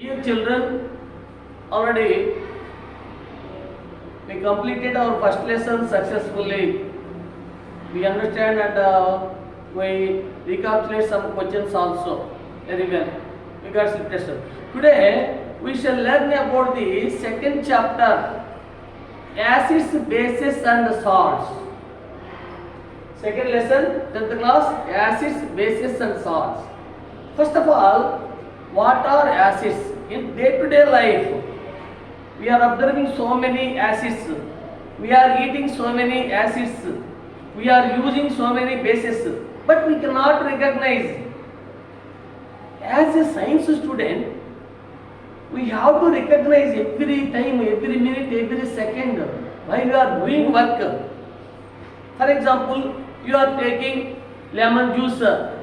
Dear children, already we completed our first lesson successfully. We understand and we recapitulate some questions also very well. We got some test. Today we shall learn about the second chapter, acids, bases and salts. Second lesson, 10th class, acids, bases and salts. First of all, what are acids? In day-to-day life, we are observing so many acids, we are eating so many acids, we are using so many bases, but we cannot recognize. As a science student, we have to recognize every time, every minute, every second while you are doing work. For example, you are taking lemon juice. That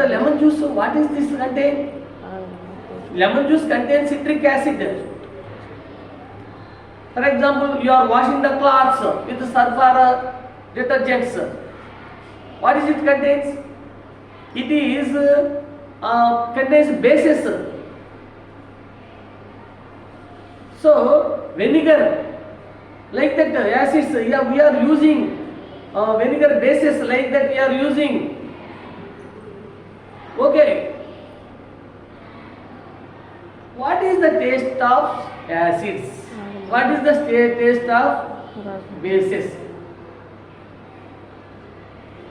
lemon juice, what is this contain? Lemon juice contains citric acid. For example, you are washing the clothes with surf or detergents. What is it contains? It is contains bases. So vinegar, like that acids, we are using vinegar bases like that we are using. Okay. What is the taste of acids? What is the taste of bases?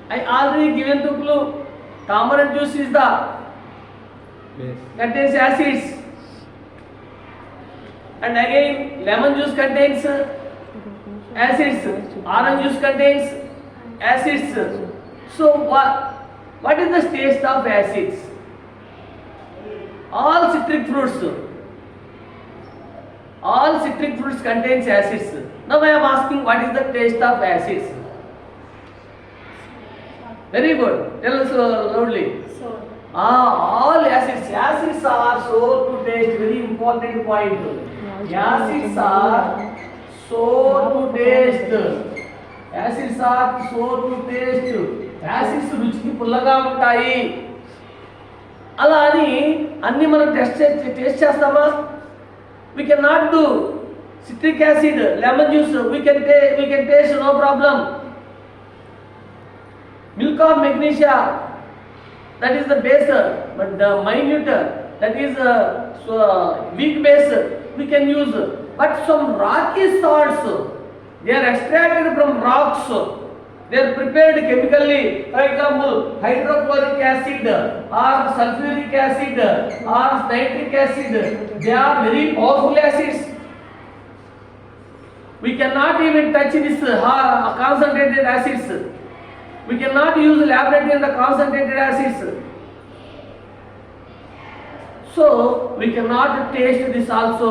I already given the clue. Tamarind juice is the base. Contains acids. And again, lemon juice contains acids. Orange juice contains acids. So what is the taste of acids? All citric fruits contains acids. Now I am asking, what is the taste of acids? Very good. Tell us loudly. All acids are sour to taste. Very important point. Acids are sour to taste. Acids are sour to taste. Acids రుచికి పుల్లగా ఉంటాయి. అలా అని అన్ని మనం taste చేస్తామా? We cannot do. Citric acid, lemon juice, we can taste, no problem. Milk of magnesia, that is the base, but the minute, that is weak base, we can use. But some rocky salts, they are extracted from rocks. They are prepared chemically. For example, hydrochloric acid or sulfuric acid or nitric acid. They are very powerful acids. We cannot even touch this concentrated acids. We cannot use laboratory in the concentrated acids. So we cannot taste this also.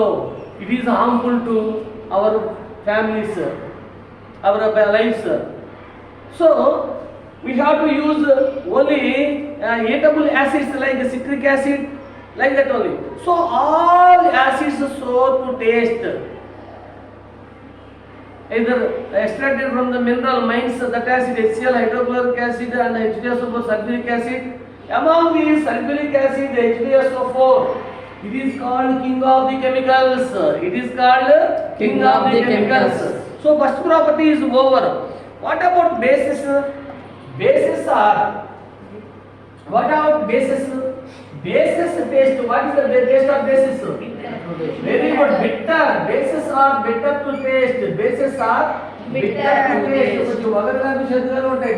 It is harmful to our families, our lives. So we have to use only eatable acids like citric acid, like that only. So all acids sour to taste, either extracted from the mineral mines, that acid HCl, hydrochloric acid and H2SO4 sulfuric acid. Among these sulfuric acid, H2SO4, it is called king of the chemicals. It is called king of the chemicals. So first property is over. What about bases? What about bases? Bases taste. What is the taste of bases? Very good. Bitter. Bases are bitter to taste. Bases are bitter to taste.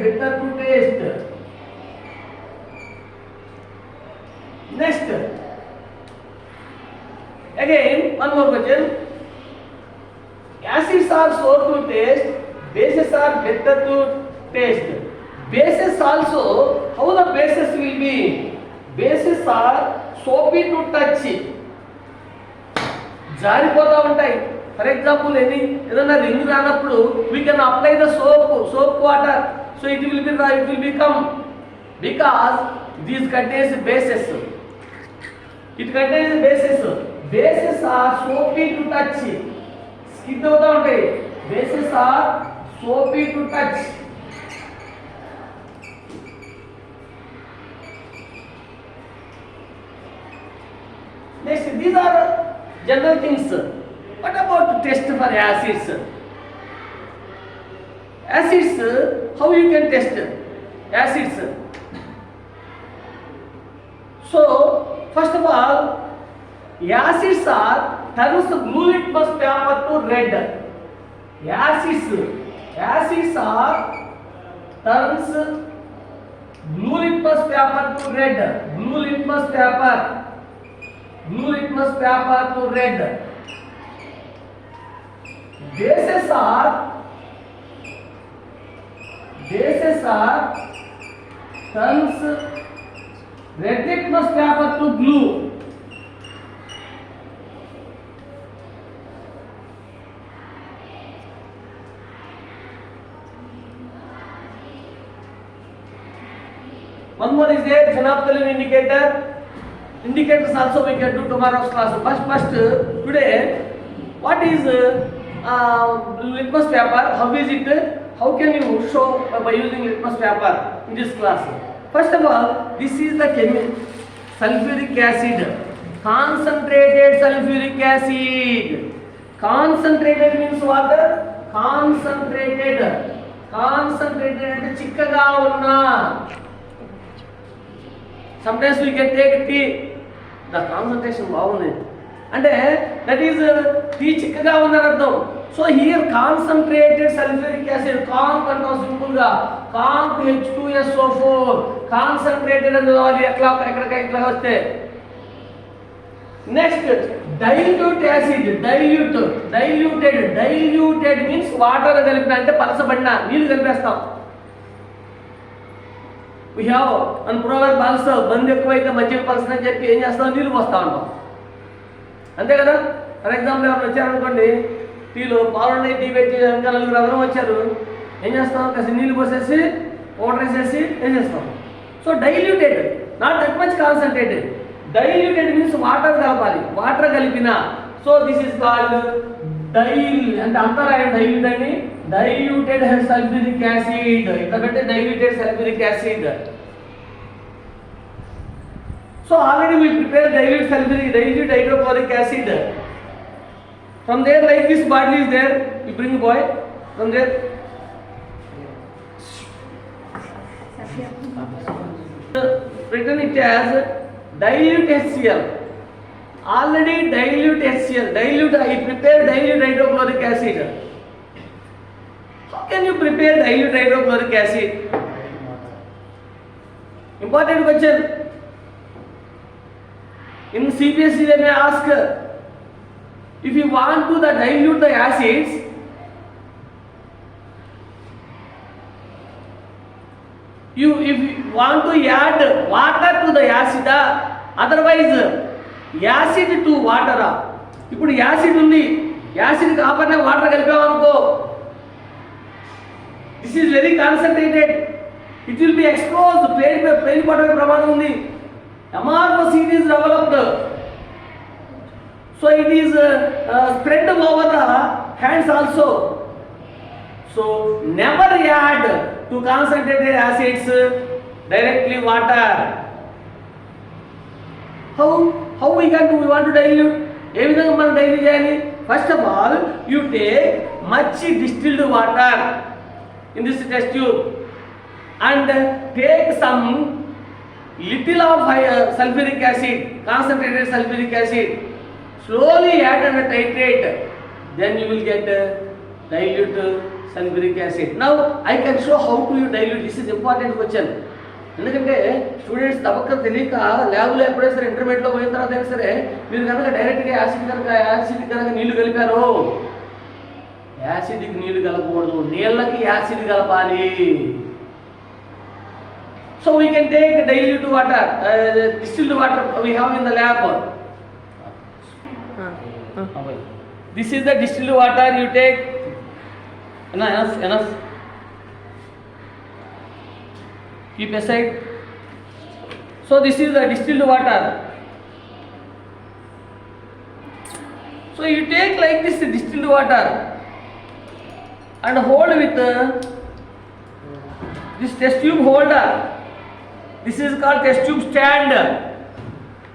Bitter to taste. Next. Again, one more question. Acids are sour to taste. Bases are better to taste. Bases also, how the bases will be? Bases are soapy to touch. జారిపోతూ ఉంటాయి. For example ఏదైనా ring రానప్పుడు we can apply the soap water, so it will become, because this contains bases. It contains bases. Bases are soapy to touch. Skid అవుతూ ఉంటాయి. Bases are soapy to touch. Next, these are general things. What about test for acids? Acids, how you can test acids? So, first of all, acids are turns blue litmus paper to red. Acids are turns blue litmus paper to red. Blue litmus paper to red. Bases are turns red litmus paper to blue. One more is there, phenolphthalein indicator. Indicators also we can do tomorrow's class. First today, what is litmus paper? How is it? How can you show by using litmus paper in this class? First of all, this is the sulfuric acid, concentrated sulfuric acid. Concentrated means what? Concentrated అంటే చిక్కగా ఉన్న. Sometimes we can take tea. The concentration బాగుంది అంటే that is T చిక్కగా ఉందని అర్థం. So here concentrated sulphuric acid, conc అంటాం simple గా, కాంక్ H2SO4 కాన్సన్ట్రేటెడ్ అని చదవాలి ఎట్లా ఎక్కడికి ఇట్లా వస్తే. Next dilute acid, diluted means water కలిపిన అంటే పలసబడిన నీళ్ళు కలిపేస్తాం. We have one proverb also, బంద్ ఎక్కువైతే మజ్జిగ పలసనని చెప్పి ఏం చేస్తాం, నీళ్ళు పోస్తా ఉంటాం, అంతే కదా. ఫర్ ఎగ్జాంపుల్ ఎవరు వచ్చారనుకోండి, టీలో పాలు టీ పెట్టి ఇంకా నలుగురు ఎవరో వచ్చారు, ఏం చేస్తాం, కాస్త నీళ్ళు పోసేసి వాటర్ వేసేసి ఏం చేస్తాం. So diluted, not that much concentrated. Diluted means water కలపాలి, వాటర్ కలిపిన. So this is called dial అంటే అంతరాయం డైల్యూట్ అని. డైల్యూటెడ్ సల్ఫ్యూరిక్ యాసిడ్, ఎందుకంటే diluted sulphuric acid. So already we prepare dilute hydrochloric acid. From there, like this bottle is there, you bring boy from there. Written it as dilute HCl. Already dilute HCl. I prepare dilute hydrochloric acid. How can you prepare dilute hydrochloric acid? Important question. In CBSE they may ask, if you want to dilute the acids, if you want to add water to the acid, otherwise acid to water. ఇప్పుడు acid ఉంది, acid కాపర్నే water కలిపామనుకో, this is very concentrated, it will be exposed, పేలిపోవడం ప్రమాదం ఉంది. Amorphous heat is developed, so it is spread over the hands also. So never add to concentrated acids directly water. How we can do? We want to dilute. ఏ విధంగా మనం dilute చేయాలి? First of all, you take much distilled water in this test tube and take some little of sulfuric acid, concentrated sulfuric acid, slowly add and titrate, then you will get dilute sulfuric acid. Now I can show how to you dilute. This is important question. ఎందుకంటే students తప్పక తెలియక ల్యాబ్లో ఎప్పుడైనా సరే ఇంటర్మీడియట్లో పోయిన తర్వాత అయినా సరే మీరు కనుక డైరెక్ట్గా యాసిడ్ కనుక నీళ్లు కలిపారు, యాసిడ్కి నీళ్లు కలపకూడదు, నీళ్ళకి యాసిడ్ కలపాలి. So we can take dilute water, distilled water we have in the lab. This is the distilled water you take. Enough. Keep aside. So this is the distilled water. So you take like this distilled water and hold with this test tube holder. This is called test tube stand.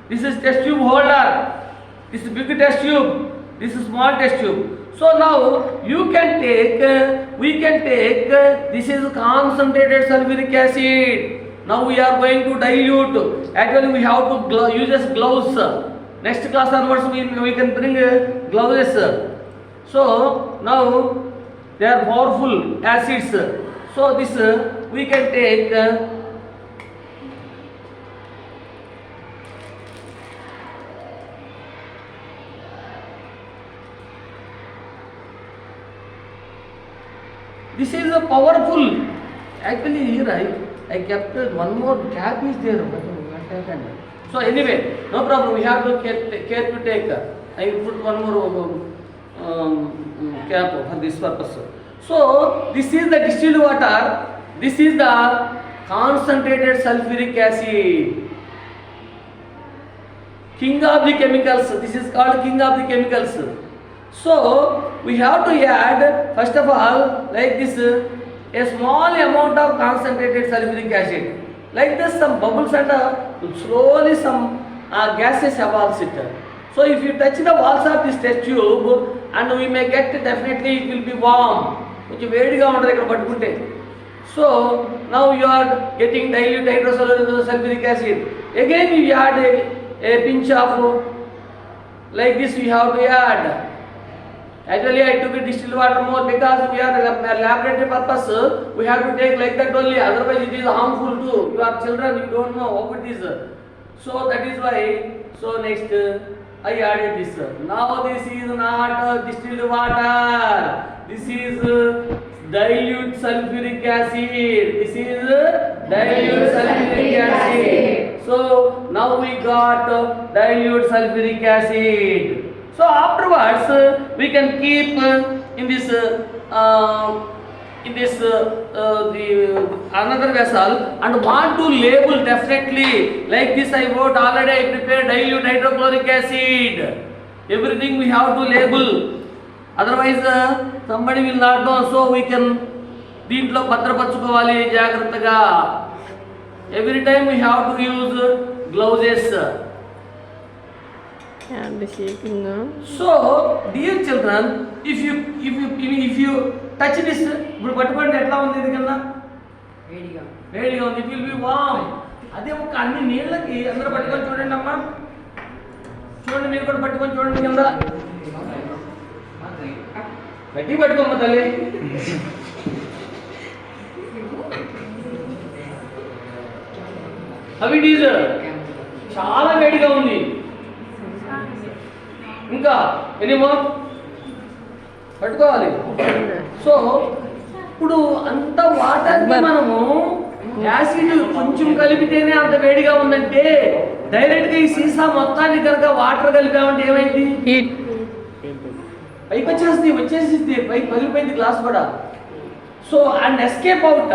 This is test tube holder. This is big test tube. This is small test tube. So now you can take, we can take, this is concentrated sulfuric acid. Now we are going to dilute. Actually we have to use gloves. Next class onwards we can bring gloves. So now they are powerful acids. So this we can take this is a powerful. Actually here I kept one more cap is there. So anyway, no problem. We have to care to take. I put one more cap for this purpose. So this is the distilled water. This is the concentrated sulfuric acid. King of the chemicals. This is called king of the chemicals. So we have to add first of all like this a small amount of concentrated sulfuric acid. Like this some bubbles and slowly some gases evolves it. So if you touch the walls of this test tube and we may get definitely it will be warm. కొంచెం వేడిగా ఉంటుంది ఇక్కడ పట్టుకుంటే. So now you are getting dilute hydrosulfuric acid. Again you add a pinch of like this we have to add. Actually I took a distilled water more because we are laboratory purpose. We have to take like that only. Otherwise it is harmful too. You are children, you don't know how it is. So that is why. So next I added this. Now this is not distilled water. This is dilute sulfuric acid. This is dilute sulfuric acid. So now we got dilute sulfuric acid. So afterwards we can keep in this the another vessel and want to label definitely like this. I wrote already. I prepared dilute hydrochloric acid. Everything we have to label. Otherwise somebody will not know. So we can దీంట్లో భద్రపరచుకోవాలి జాగ్రత్తగా. Every time we have to use gloves. And shaking. So dear children, if you touch this, ఇప్పుడు పట్టుకుంటే ఎట్లా ఉంది ఇది కన్నా వేడిగా ఉంది. ఇట్ విల్ బి వామ్. అదే ఒక అన్ని నీళ్ళకి అందరూ పట్టుకొని చూడండి అమ్మా. చూడండి మీరు కూడా పట్టుకొని చూడండి కింద. గట్టి పట్టుకోమ్మ తల్లి. అవి ఇట్ ఈజ్ చాలా వేడిగా ఉంది. ఇంకా ఎనీమో పట్టుకోవాలి. సో ఇప్పుడు అంత వాటర్ని మనము యాసిడ్ కొంచెం కలిపితేనే అంత వేడిగా ఉందంటే డైరెక్ట్గా ఈ సీసా మొత్తాన్ని కనుక వాటర్ కలిపామంటే ఏమైంది? పైకి వచ్చేసిద్ది పైకి పగిలిపోయింది గ్లాస్ కూడా. So and escape out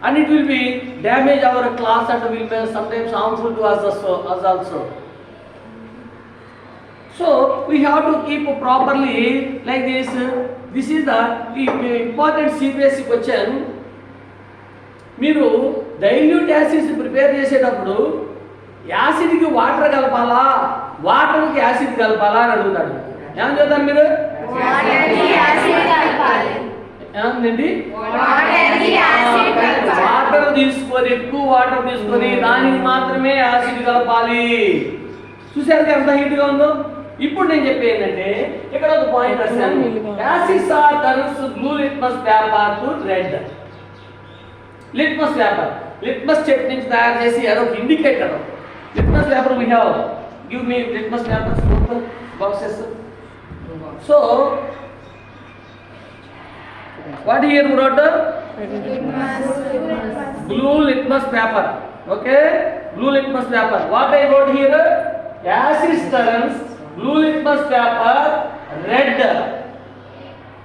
and it will be damage our class and will be sometimes harmful to us also. So we have to keep properly like this. This is the important CBSE question. మీరు dilute acids prepare చేసేటప్పుడు యాసిడ్కి water కలపాలా, వాటర్కి acid కలపాలా అని అడుగుతాడు. ఏమని చెప్తారు మీరు? ఏమండి water తీసుకొని ఎక్కువ వాటర్ తీసుకొని దానికి మాత్రమే యాసిడ్ కలపాలి. చూసారు ఎంత హీట్గా ఉందో. ఇప్పుడు నేను చెప్పేది ఏంటంటే ఇక్కడ ఒక పాయింట్ రాశాను. Acids are turns blue litmus paper to red. Litmus paper litmus చెట్టు నుంచి తయారు చేసి అదొక indicator. Litmus paper we have give me litmus papers boxes. So what here wrote? Blue litmus paper. Okay, blue litmus paper. What I wrote here? Acid turns blue litmus paper red.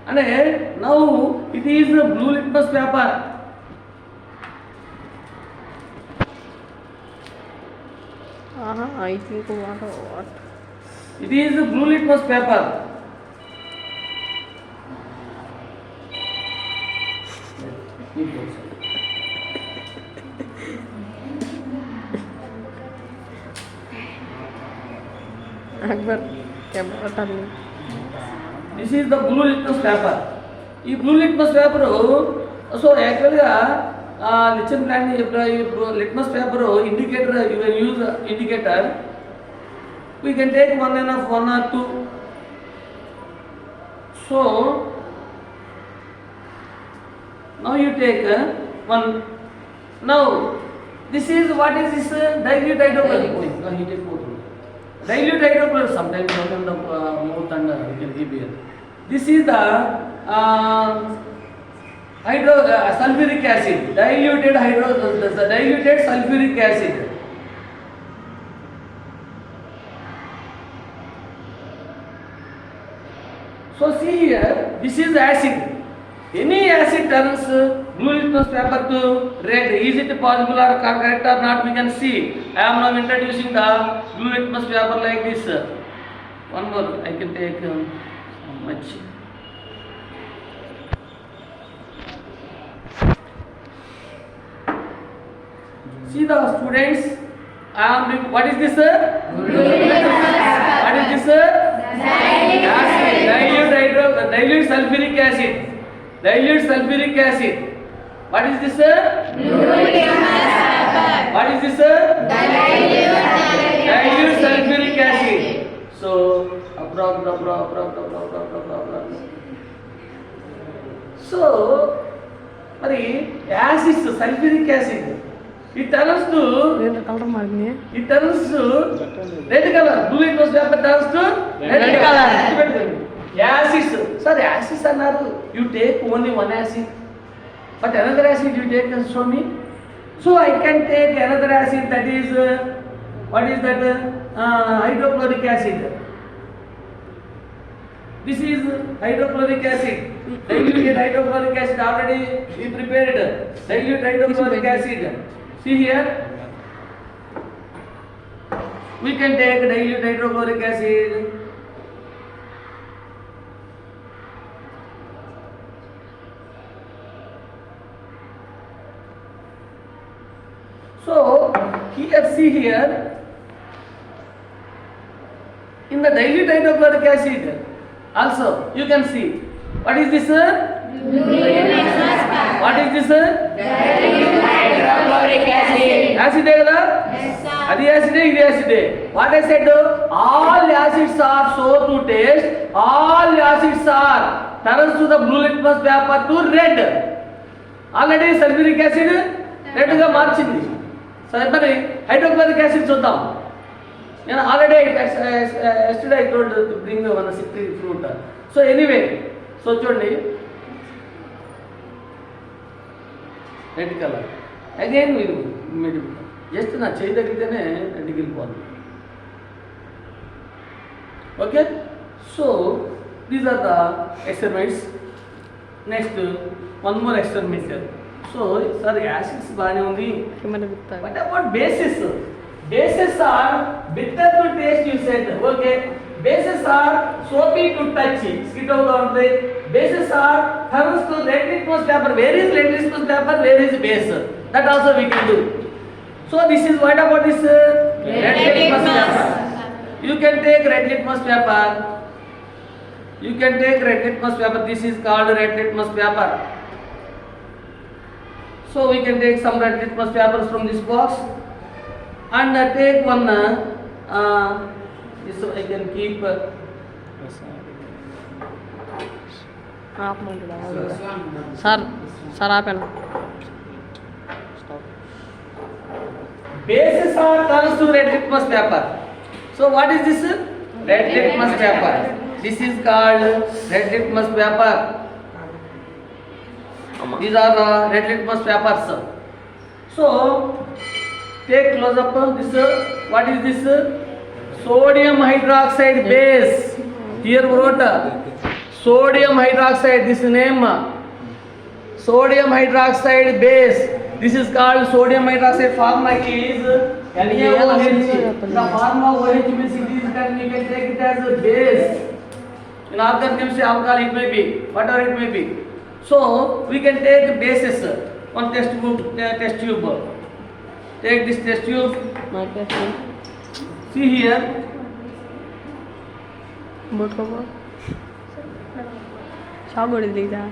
And now it is a blue litmus paper. I think what? It is a blue litmus paper. Akbar camera turn. This is the blue litmus paper. ఈ blue litmus paper so యాక్చువల్గా lichen plant litmus paper indicator you can use indicator. We can take one or two. So now you take one. Now this is what is this dilute hydrochloric. He take both. Dilute hydrochloric sometimes on the mouth and you can give here. This is the sulfuric acid, diluted sulfuric acid. So see here, this is acid. Any acid turns blue litmus paper to red. Is it possible or correct or not? We can see. I am now introducing the blue litmus paper like this. One more, I can take how much. See the students. I am. What is this? What is this? Dilute sulfuric acid. Dilute sulfuric acid. What is this? What is this? Dilute sulfuric acid. So, So, మరి acids sulphuric acid it turns to colour మారింది. it turns to red color. Blue litmus paper turns to red color. Acids, sir, acids annaru. You take only one acid, but another acid you take and show me. So I can take another acid, that is what is that? Hydrochloric acid. This is hydrochloric acid. Dilute hydrochloric acid already we prepared. Dilute hydrochloric acid. See here, we can take dilute hydrochloric acid. So here, see here, in the dilute hydrochloric acid also you can see. What is this? What is this? Acid కదా? అది యాసిడే, ఇది యాసిడే. What I said, all acids are so to taste, all acids are turns to the blue litmus paper to red. Already sulfuric acid red గా మార్చింది. సరే మరి hydrochloric acid చూద్దాం. నేను already yesterday I told to bring one citric fruit. So anyway, so చూడండి red colour again మీరు just నా చేయి తగ్గితేనే రెడ్కి వెళ్ళిపోతుంది. Okay, so these are the experiments. Next one more experiment. So sir acids బాగానే ఉంది, but about bases. Bases are bitter to taste, you said. Okay. Bases are soapy to touch. Skip out on the bases are turns to red litmus paper. Where is red litmus paper? Where is base? That also we can do. So this is what about this red litmus paper? You can take red litmus paper. You can take red litmus paper. This is called red litmus paper. So we can take some red litmus papers from this box. And take one this I can keep sir ఆపాను. bases are turns to red litmus paper. So what is this? Red litmus paper. This is called red litmus paper. These are red litmus papers. So take close up this. What is this? Sodium hydroxide base. Here wrote sodium hydroxide. This name sodium hydroxide base. This is called sodium hydroxide. Formula is NaOH. The formula OH means it is that we can take it as a base. In other names, alcohol it may be, whatever it may be. So we can take bases. One test tube. Take this test tube. See here. బోట్కోపో shock కొడింది దిగుతా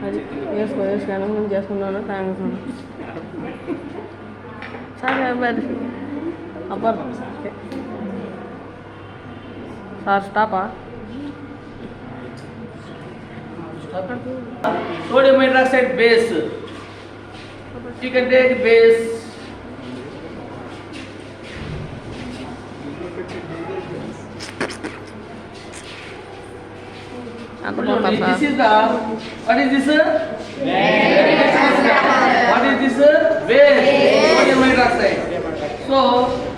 అది వేసుకోను చేసుకున్నాను thanks సరే అబ్బాయి అబ్బర్ sir స్టాపా Sodium hydroxide base. You can take base. This is the, what is this? What is this? Base. Sodium hydroxide. So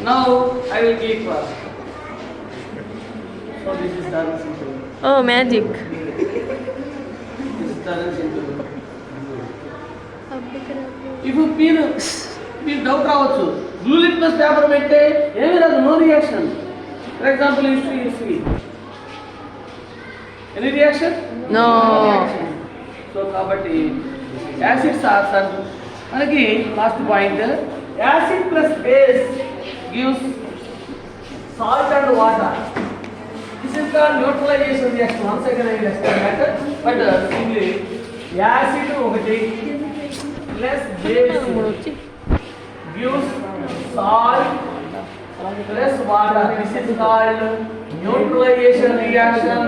now I will give. So this is the simple. Oh magic If you feel doubt రావచ్చు blue litmus paper పెడితే ఏమీ రాదు no reaction for example history any reaction no so కాబట్టి acids are మనకి last point acid plus base gives salt and water this is the neutralization reaction once again I explain that but simply acid ఒకటి plus base వచ్చి gives salt plus water. This is called neutralization reaction.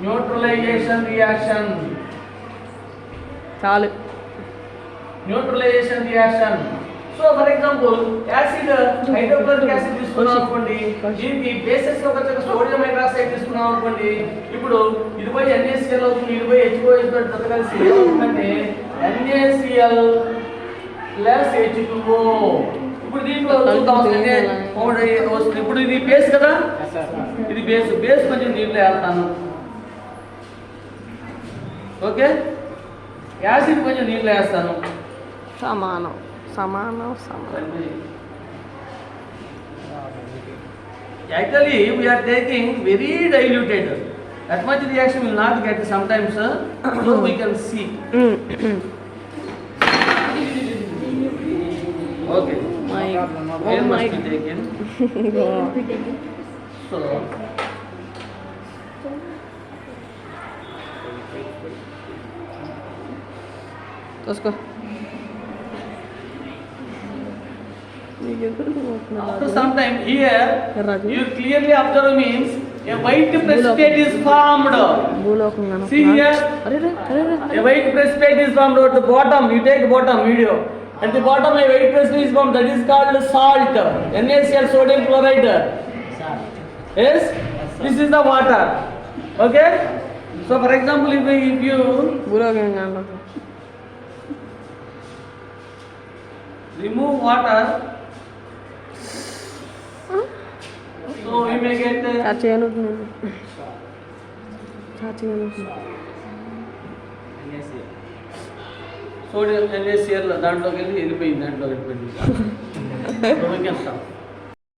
Neutralization reaction. చాలు Neutralization reaction. So for example, acid hydrochloric acid తీసుకున్నాం అనుకోండి దీనికి basis గా వచ్చే sodium hydroxide తీసుకున్నాం అనుకోండి ఇప్పుడు ఇది పోయి NaCl అవుతుంది ఇది పోయి H2O జత కలిసి ఏమవుతుందంటే NaCl ప్లస్ H2O. ఇప్పుడు దీంట్లో చూద్దాం వస్తుంది ఇప్పుడు ఇది బేస్ కదా ఇది బేస్ కొంచెం దీంట్లో వెళ్తాను ఓకే యాసిడ్ కొంచెం దీంట్లో వేస్తాను సమానం Actually, we are taking very diluted. That much reaction will not get sometimes. So we can see. Okay. Where must be taken? So. తీసుకో After some time here, you clearly observe means a white precipitate is formed. See here, a white precipitate is formed at the bottom. You take bottom video. At the bottom a white precipitate is formed. That is called salt. NaCl sodium chloride. Yes, this is the water. Okay. So for example, if you remove water. So we may get sodium NaCl దాంట్లోకి వెళ్ళి వెళ్ళిపోయింది దాంట్లో వెళ్ళిపోయింది